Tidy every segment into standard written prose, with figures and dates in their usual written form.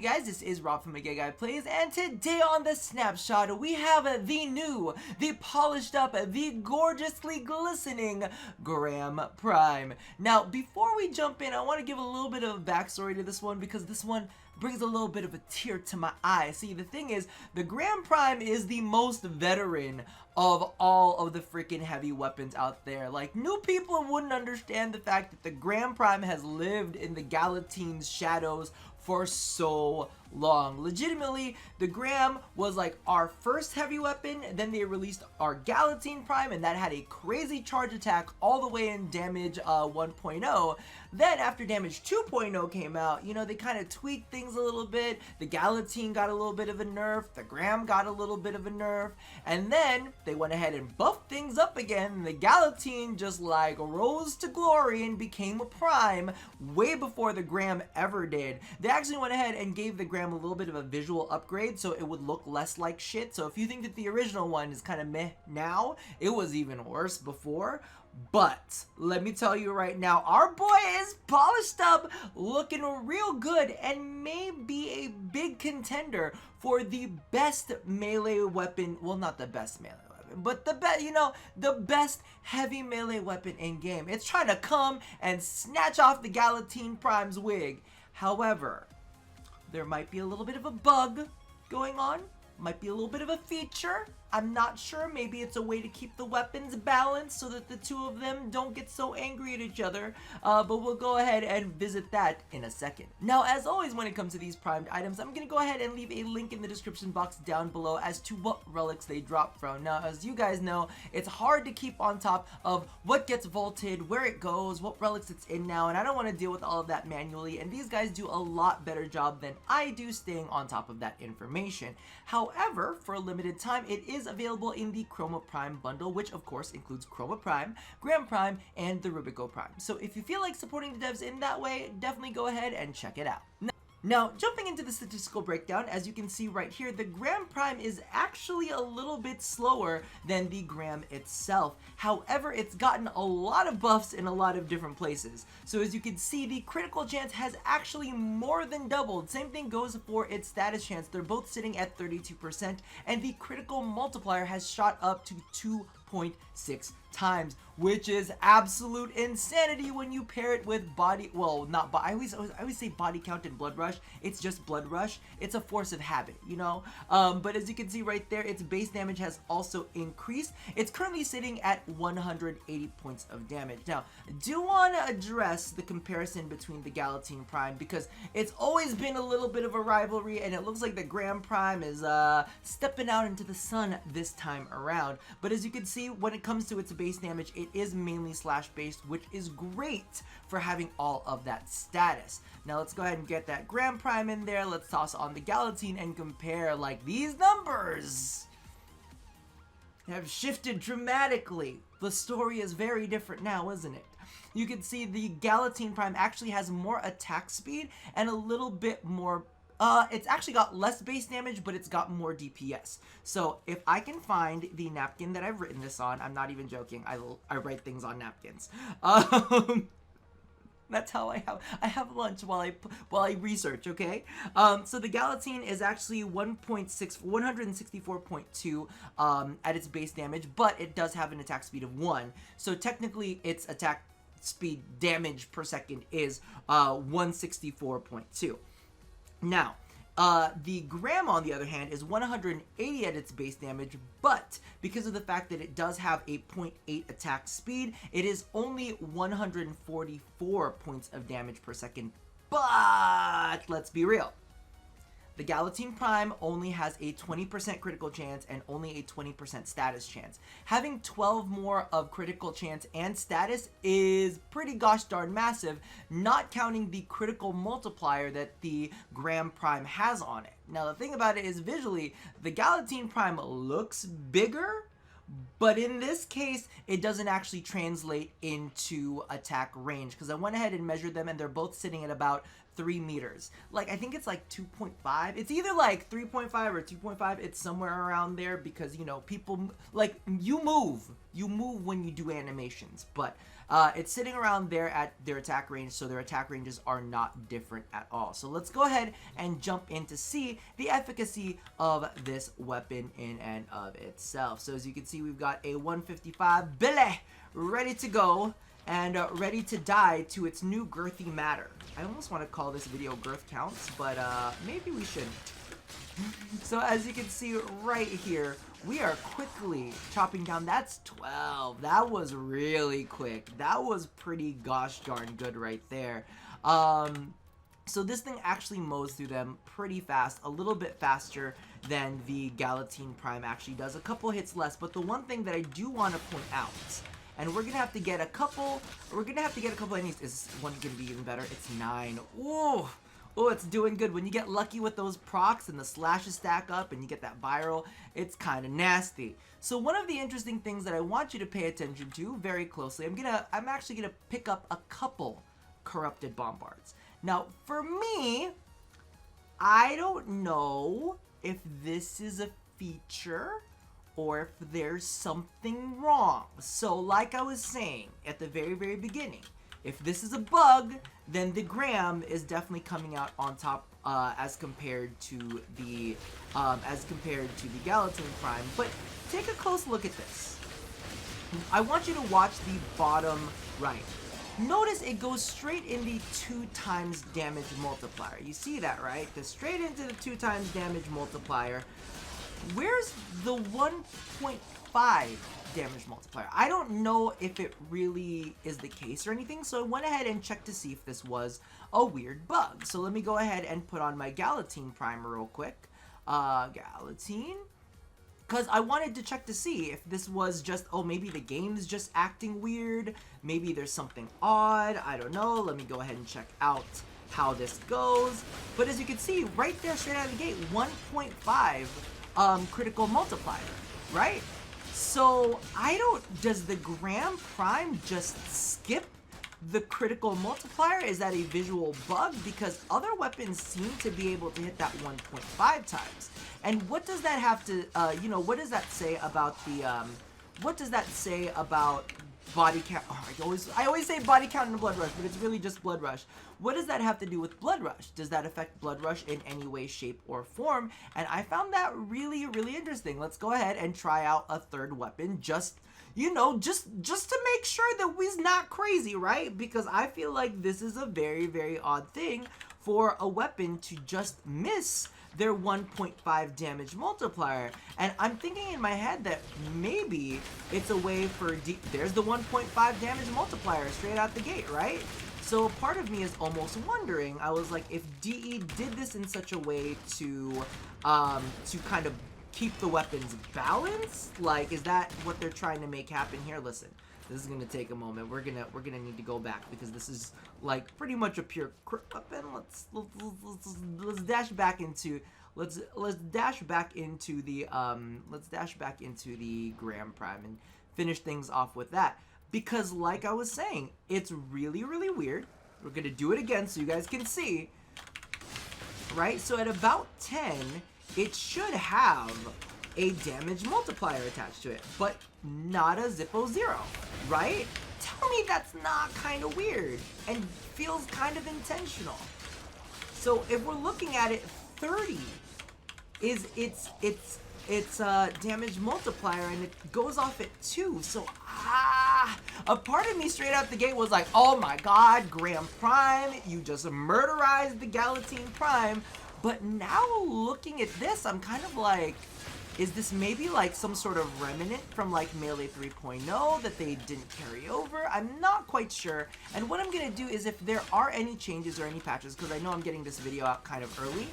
guys? This is Rob from Gay Guy Plays, and today on the Snapshot, we have the new, the polished up, the gorgeously glistening Gram Prime. Now, before we jump in, I want to give a little bit of backstory to this one, because this one brings a little bit of a tear to my eye. See, the thing is, the Gram Prime is the most veteran of all of the freaking heavy weapons out there. Like, new people wouldn't understand the fact that the Gram Prime has lived in the Galatine's shadows for so long. Legitimately, the Gram was like our first heavy weapon, then they released our Galatine Prime, and that had a crazy charge attack all the way in damage 1.0. Then after damage 2.0 came out, you know, they kind of tweaked things a little bit. The Galatine got a little bit of a nerf, the Gram got a little bit of a nerf, and then they went ahead and buffed things up again, and the Galatine just like rose to glory and became a Prime way before the Gram ever did. They actually went ahead and gave the Gram a little bit of a visual upgrade so it would look less like shit. So if you think that the original one is kind of meh now, it was even worse before. But let me tell you right now, our boy is polished up, looking real good, and may be a big contender for the best melee weapon. Well, not the best melee weapon, but the best, you know, the best heavy melee weapon in game. It's trying to come and snatch off the Galatine Prime's wig. However, there might be a little bit of a bug going on, might be a little bit of a feature. I'm not sure, maybe it's a way to keep the weapons balanced so that the two of them don't get so angry at each other, but we'll go ahead and visit that in a second. Now, as always, when it comes to these primed items, I'm going to go ahead and leave a link in the description box down below as to what relics they drop from. Now, as you guys know, it's hard to keep on top of what gets vaulted, where it goes, what relics it's in now, and I don't want to deal with all of that manually, and these guys do a lot better job than I do staying on top of that information. However, for a limited time, it is available in the Chroma Prime bundle, which of course includes Chroma Prime, Gram Prime, and the Rubico Prime. So if you feel like supporting the devs in that way, definitely go ahead and check it out. Now, jumping into the statistical breakdown, as you can see right here, the Gram Prime is actually a little bit slower than the Gram itself. However, it's gotten a lot of buffs in a lot of different places. So as you can see, the critical chance has actually more than doubled. Same thing goes for its status chance. They're both sitting at 32%, and the critical multiplier has shot up to 2.6 times, which is absolute insanity when you pair it with body, well, not body, I always say body count and blood rush. It's just blood rush. It's a force of habit, you know. But as you can see right there, its base damage has also increased. It's currently sitting at 180 points of damage. Now, I do want to address the comparison between the Galatine Prime, because it's always been a little bit of a rivalry, and it looks like the Gram Prime is stepping out into the sun this time around. But as you can see, when it comes to its base damage, it is mainly slash based, which is great for having all of that status. Now let's go ahead and get that Gram Prime in there. Let's toss on the Galatine and compare. Like, these numbers have shifted dramatically. The story is very different now, isn't it? You can see the Galatine Prime actually has more attack speed and a little bit more it's actually got less base damage, but it's got more DPS. So if I can find the napkin that I've written this on, I'm not even joking, I write things on napkins. That's how I have lunch while I research, okay? So the Galatine is actually 164.2 at its base damage, but it does have an attack speed of 1. So technically its attack speed damage per second is 164.2. Now, the Gram, on the other hand, is 180 at its base damage, but because of the fact that it does have a 0.8 attack speed, it is only 144 points of damage per second. But let's be real. The Galatine Prime only has a 20% critical chance and only a 20% status chance. Having 12 more of critical chance and status is pretty gosh darn massive, not counting the critical multiplier that the Gram Prime has on it. Now the thing about it is, visually, the Galatine Prime looks bigger, but in this case, it doesn't actually translate into attack range, because I went ahead and measured them and they're both sitting at about 3 meters. Like, I think it's like 2.5. It's either like 3.5 or 2.5. It's somewhere around there, because, you know, people, like, you move when you do animations. But It's sitting around there at their attack range, so their attack ranges are not different at all. So let's go ahead and jump in to see the efficacy of this weapon in and of itself. So as you can see, we've got a 155 Billy ready to go and ready to die to its new girthy matter. I almost want to call this video girth counts, but maybe we shouldn't. So as you can see right here, we are quickly chopping down. That's 12. That was really quick. That was pretty gosh darn good right there. So this thing actually mows through them pretty fast, a little bit faster than the Galatine Prime actually does. A couple hits less, but the one thing that I do want to point out, and we're gonna have to get a couple. Enemies. Is one gonna be even better? It's 9. Ooh. Oh, it's doing good. When you get lucky with those procs and the slashes stack up and you get that viral, it's kind of nasty. So one of the interesting things that I want you to pay attention to very closely, I'm actually gonna pick up a couple corrupted bombards. Now, for me, I don't know if this is a feature or if there's something wrong. So like I was saying at the very, very beginning, if this is a bug, then the Graham is definitely coming out on top as compared to the Galatine Prime. But take a close look at this. I want you to watch the bottom right. Notice it goes straight in the 2 times damage multiplier. You see that, right? Goes straight into the 2 times damage multiplier. Where's the 1.5 damage multiplier? I don't know if it really is the case or anything, so I went ahead and checked to see if this was a weird bug. So let me go ahead and put on my Galatine primer real quick. Galatine. Because I wanted to check to see if this was just, oh, maybe the game's just acting weird. Maybe there's something odd. I don't know. Let me go ahead and check out how this goes. But as you can see, right there, straight out of the gate, 1.5 critical multiplier, right? So does the Graham Prime just skip the critical multiplier? Is that a visual bug? Because other weapons seem to be able to hit that 1.5 times. And what does that have to, what does that say about body count? Oh, I always say body count in Blood Rush, but it's really just Blood Rush. What does that have to do with Blood Rush? Does that affect Blood Rush in any way, shape, or form? And I found that really, really interesting. Let's go ahead and try out a third weapon, just to make sure that we's not crazy, right? Because I feel like this is a very, very odd thing for a weapon to just miss their 1.5 damage multiplier. And I'm thinking in my head that maybe it's a way for there's the 1.5 damage multiplier straight out the gate, right? So part of me is almost wondering, I was like, if DE did this in such a way to kind of keep the weapons balanced, like, is that what they're trying to make happen here? Listen, this is gonna take a moment. We're gonna need to go back because this is like pretty much a pure weapon. Let's dash back into the Graham Prime and finish things off with that. Because like I was saying, it's really, really weird. We're gonna do it again so you guys can see. Right? So at about 10, it should have a damage multiplier attached to it, but not a Zippo 0, right? Tell me that's not kind of weird and feels kind of intentional. So if we're looking at it, 30 is its damage multiplier, and it goes off at 2. So a part of me straight out the gate was like, oh my god, Graham Prime, you just murderized the Galatine Prime. But now looking at this, I'm kind of like, is this maybe like some sort of remnant from like Melee 3.0 that they didn't carry over? I'm not quite sure. And what I'm gonna do is, if there are any changes or any patches, because I know I'm getting this video out kind of early,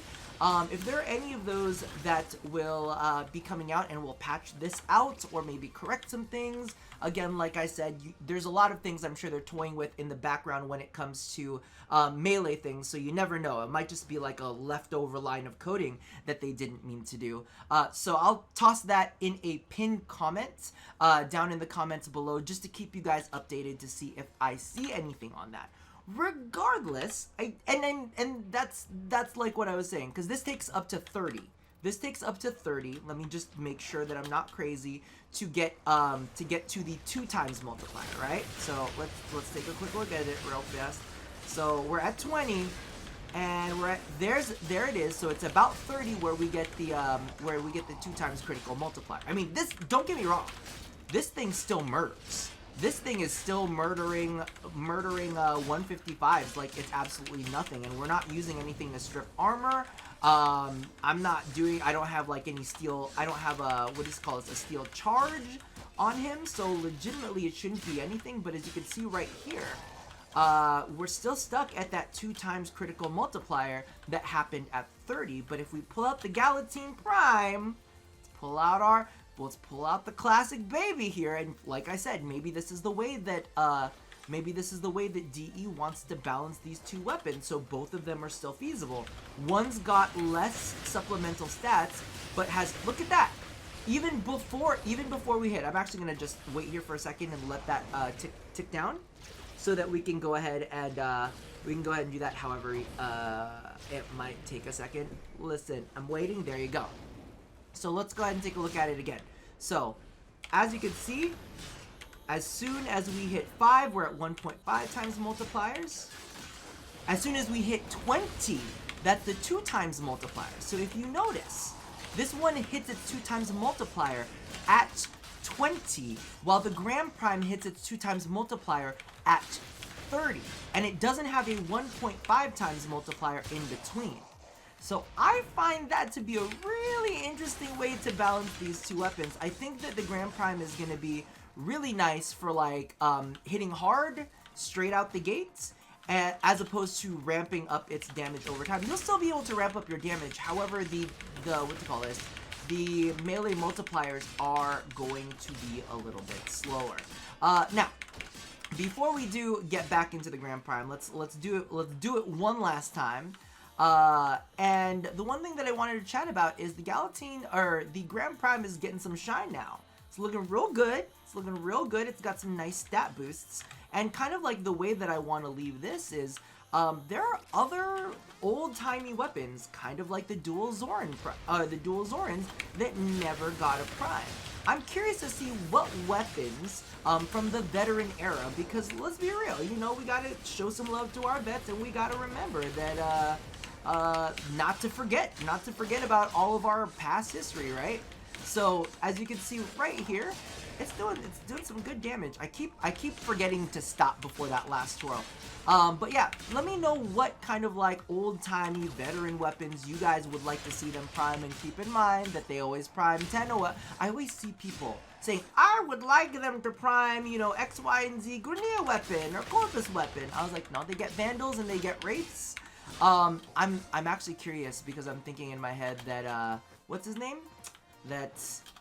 if there are any of those that will be coming out and will patch this out or maybe correct some things, again, like I said, there's a lot of things I'm sure they're toying with in the background when it comes to Melee things, so you never know. It might just be like a leftover line of coding that they didn't mean to do. So I'll toss that in a pinned comment down in the comments below, just to keep you guys updated to see if I see anything on that. Regardless, and that's like what I was saying, because this takes up to 30 This takes up to 30. Let me just make sure that I'm not crazy to get to the 2 times multiplier, right? So let's take a quick look at it real fast. So we're at 20, and we're at there it is. So it's about 30 where we get the 2 times critical multiplier. I mean, this, don't get me wrong, this thing still murders. This thing is still murdering 155s like it's absolutely nothing, and we're not using anything to strip armor. I don't have like any steel, I don't have a, what is called, a steel charge on him, so legitimately it shouldn't be anything. But as you can see right here, we're still stuck at that 2 times critical multiplier that happened at 30. But if we pull out the Galatine Prime, let's pull out the classic baby here, and like I said, maybe this is the way that DE wants to balance these 2 weapons, so both of them are still feasible. One's got less supplemental stats, but has, look at that, even before we hit. I'm actually gonna just wait here for a second and let that tick down, so that we can go ahead and do that. However, it might take a second. Listen, I'm waiting. There you go. So let's go ahead and take a look at it again. So, as you can see, as soon as we hit 5, we're at 1.5 times multipliers. As soon as we hit 20, that's the 2 times multiplier. So if you notice, this one hits its 2 times multiplier at 20, while the Gram Prime hits its 2 times multiplier at 30. And it doesn't have a 1.5 times multiplier in between. So I find that to be a really interesting way to balance these 2 weapons. I think that the Gram Prime is going to be really nice for like hitting hard straight out the gates, as opposed to ramping up its damage over time. You'll still be able to ramp up your damage. However, the melee multipliers are going to be a little bit slower. Now, before we do get back into the Gram Prime, let's do it one last time. And the one thing that I wanted to chat about is the Galatine, or the Gram Prime, is getting some shine now. It's looking real good. It's got some nice stat boosts. And kind of like the way that I want to leave this is, there are other old-timey weapons, kind of like the dual Zorins that never got a prime. I'm curious to see what weapons from the veteran era, because let's be real, you know, we gotta show some love to our vets, and we gotta remember that not to forget about all of our past history, right? So as you can see right here, it's doing some good damage. I keep forgetting to stop before that last twirl. But yeah, let me know what kind of like old-timey veteran weapons you guys would like to see them prime, and keep in mind that they always prime 10 or what. I always see people saying, I would like them to prime, you know, X, Y, and Z Grineer weapon or Corpus weapon. I was like, no, they get Vandals and they get Wraiths. I'm actually curious, because I'm thinking in my head that, what's his name? That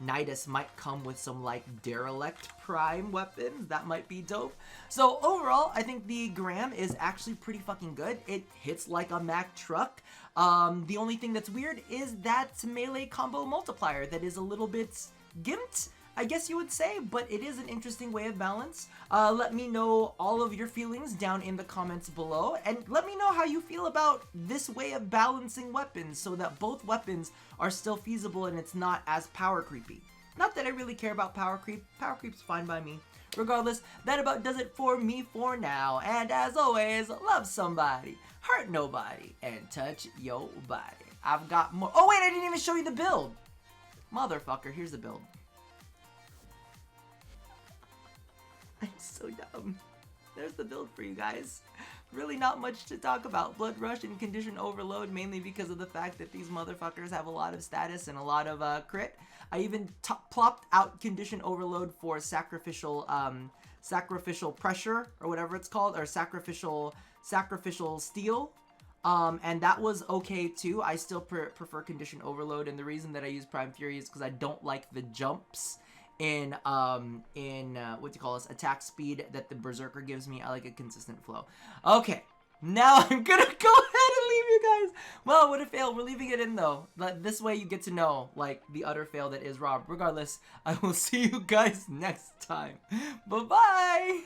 Nidus might come with some like derelict prime weapons. That might be dope. So overall, I think the Gram is actually pretty fucking good. It hits like a Mack truck. The only thing that's weird is that melee combo multiplier that is a little bit gimped, I guess you would say, but it is an interesting way of balance. Let me know all of your feelings down in the comments below, and let me know how you feel about this way of balancing weapons so that both weapons are still feasible and it's not as power creepy. Not that I really care about power creep. Power creep's fine by me. Regardless, that about does it for me for now. And as always, love somebody, hurt nobody, and touch your body. I've got more. Oh wait, I didn't even show you the build. Motherfucker, here's the build. I'm so dumb. There's the build for you guys. Really not much to talk about. Blood Rush and Condition Overload, mainly because of the fact that these motherfuckers have a lot of status and a lot of crit. I even plopped out Condition Overload for sacrificial pressure, or whatever it's called, or sacrificial steel. And that was okay too. I still prefer Condition Overload, and the reason that I use Prime Fury is because I don't like the jumps in attack speed that the Berserker gives me. I like a consistent flow. Okay, now I'm gonna go ahead and leave you guys. Well, what a fail. We're leaving it in though. This way you get to know like the utter fail that is Rob. Regardless, I will see you guys next time. Bye bye.